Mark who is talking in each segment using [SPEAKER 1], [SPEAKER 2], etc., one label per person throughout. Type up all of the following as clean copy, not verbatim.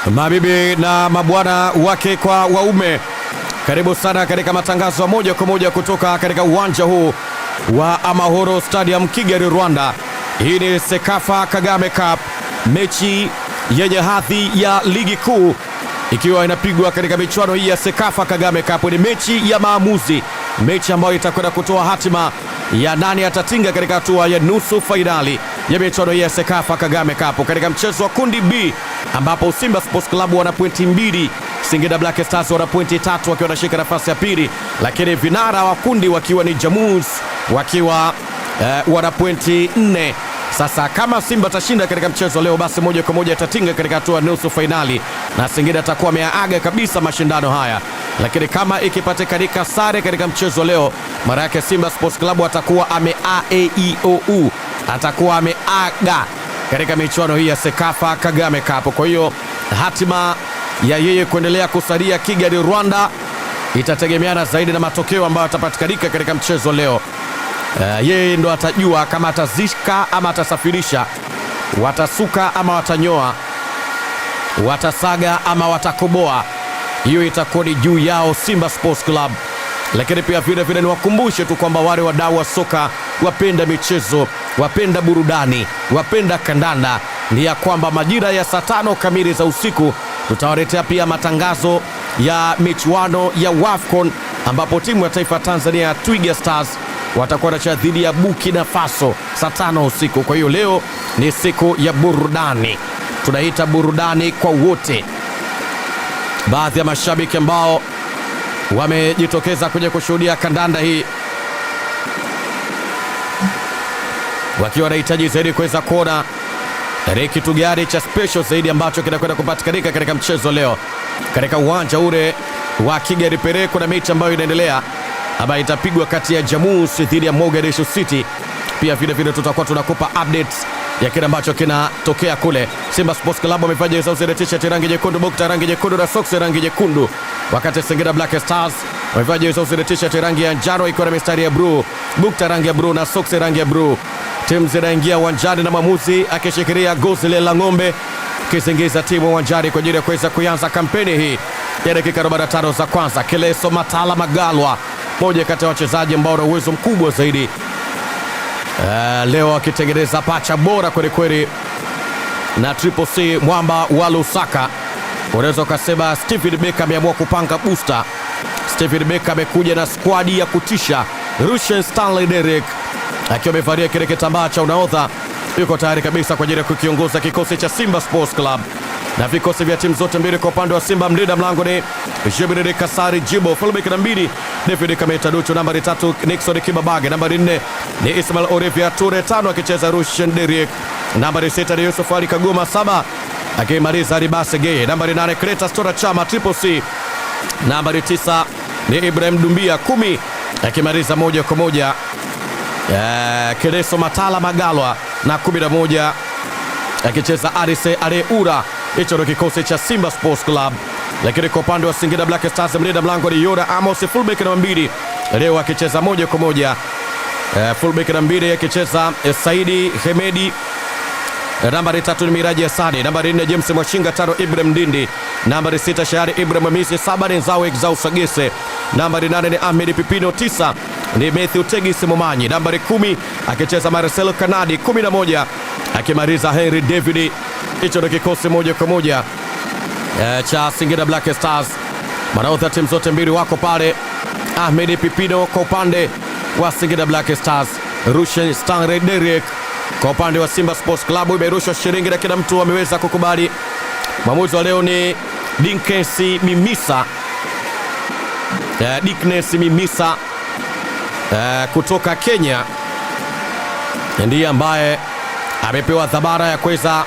[SPEAKER 1] Mabibi na mabwana wake kwa waume, karibu sana katika matangazo moja kwa moja kutoka katika uwanja huu wa Amahoro Stadium Kigali, Rwanda. Hii ni Sekafa Kagame Cup, mechi yenye hadhi ya ligi kuu ikiwa inapigwa katika michuano hii ya Sekafa Kagame Cup. Ni mechi ya maamuzi, mechi ambayo itakwenda kutoa hatima ya nani atatinga katika hatua ya nusu fainali ya michuano hii ya Sekafa Kagame Cup. Katika mchezo wa kundi B ambapo Simba Sports Club wana pointi 2, Singida Black Stars wana pointi 3 wakiwa wanashika nafasi ya pili, lakini vinara wa kundi wakiwa ni Jamus wakiwa wana pointi 4. Sasa kama Simba atashinda katika mchezo leo, basi moja kwa moja atatinga katika hatua ya nusu fainali na Singida atakuwa ameaga kabisa mashindano haya. Lakini kama ikipatikanika sare katika mchezo leo, mara yake Simba Sports Club atakuwa atakuwa ameaga katika michuano hii ya Sekafa Kagame Cup. Kwa hiyo hatima ya yeye kuendelea kusalia Kigali, Rwanda itategemeana zaidi na matokeo ambayo atapatikanika katika mchezo leo. Yeye ndo atajua kama atazishika ama atasafirisha, watasuka ama watanyoa, watasaga ama watakoboa. Hiyo itakuwa ni juu yao Simba Sports Club. Lakini pia vile niwakumbushe tu kwamba wale wadau wa soka, wapenda michezo, wapenda burudani, wapenda kandanda, ni ya kwamba majira ya saa 5 kamili za usiku tutawaletea pia matangazo ya michuano ya WAFCON ambapo timu ya taifa Tanzania ya Twiga Stars watakuwa wanacheza dhidi ya Burkina Faso saa 5 usiku. Kwa hiyo leo ni siku ya burudani, tunaita burudani kwa wote. Baadhi ya mashabiki ambao wamejitokeza kuja kushuhudia kandanda hii wakiwa wanahitaji zaidi kuweza kuona kitu gani cha special zaidi ambacho kinakwenda kupatikanika katika mchezo leo katika uwanja ule wa Kigali Pere. Kuna mechi ambayo inaendelea ambayo itapigwa kati ya Jamus dhidi ya Mogadishu City. Pia vile tutakuwa tunakupa updates ya kile ambacho kinatokea kule. Simba Sports Club wamevaa jezi za t-shirt rangi nyekundu, bukta rangi nyekundu na socks rangi nyekundu, wakati Singida Black Stars wamevaa jezi za t-shirt rangi ya njano ikiwa na mistari ya blue, bukta rangi ya blue na socks rangi ya blue. Timu zinaingia uwanjani na mwamuzi akishikilia gozi la ng'ombe kizingiza timu uwanjani kwa ajili ya kuweza kuanza kampeni hii ya dakika 45 za kwanza. Keleso Matala Magalwa, moja kati ya wachezaji ambao wana uwezo mkubwa zaidi, leo akitengeneza pacha bora kweli kweli na Triple C mwamba wa Lusaka. Unaweza ukasema Stephen Becker ameamua kupanga booster. Stephen Becker amekuja na squad ya kutisha. Rushen Stanley Derek akiwa amevalia kile kitambaa cha unaodha, yuko tayari kabisa kwa ajili ya kukiongoza kikosi cha Simba Sports Club. Na vikosi vya timu zote mbili, kwa upande wa Simba mlinda mlango ni Jebril Kasari Jibo, fullback namba 2 David Kameta Duchu, nambari 3 Nixon Kibabage, nambari 4 ni Ismail Orevia Ture, 5 akicheza Rushen Derek, nambari 6 ni Yusuf Ali Kagoma, 7 akimaliza Ribase Geye, nambari 8 Kreta Stora Chama Triple C, nambari 9 ni Ibrahim Dumbia, 10 akimaliza moja kwa moja Keleso Matala Magalwa, na 11 akicheza Arise Areura. Hicho ndio kikosi cha Simba Sports Club. Lakini kwa upande wa Singida Black Stars mlinda mlango ni Yora Amos, fullback namba 2 leo akicheza moja kwa moja, fullback namba 2 akicheza Saidi Hemedi, nambari 3 ni Miraji Asadi, nambari 4 James Mwashinga, 5 Ibrahim Dindi, nambari 6 Shahari Ibrahim Hamisi, 7 ni Nzawe Exau Sagese, nambari 8 ni Ahmed Pipino, 9 ni Matthew Tegis Momanyi, nambari 10 akicheza Marcelo Kanadi, 11 akimaliza Henry David. Hicho ndio kikosi moja kwa moja cha Singida Black Stars. Manaodha timu zote mbili wako pale. Ahmed Pipino kwa upande wa Singida Black Stars, Rushen Stanley Derek kwa upande wa Simba Sports Club. Imerushwa shilingi na kila mtu ameweza kukubali. Mwamuzi wa leo ni Dinkesi Mimisa, Dickness Mimisa kutoka Kenya, ndiye ambaye amepewa dhamana ya kuweza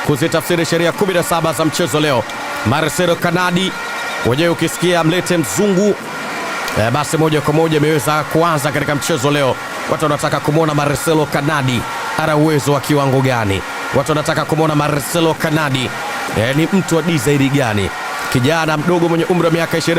[SPEAKER 1] kuzitafsiri sheria 17 za mchezo leo. Marcelo Kanadi, wenyewe ukisikia mlete mzungu, basi moja kwa moja ameweza kuanza katika mchezo leo. Watu wanataka kumwona Marcelo Kanadi ana uwezo wa kiwango gani? Watu wanataka kumwona Marcelo Kanadi ni mtu wa design gani? Kijana mdogo mwenye umri wa miaka 20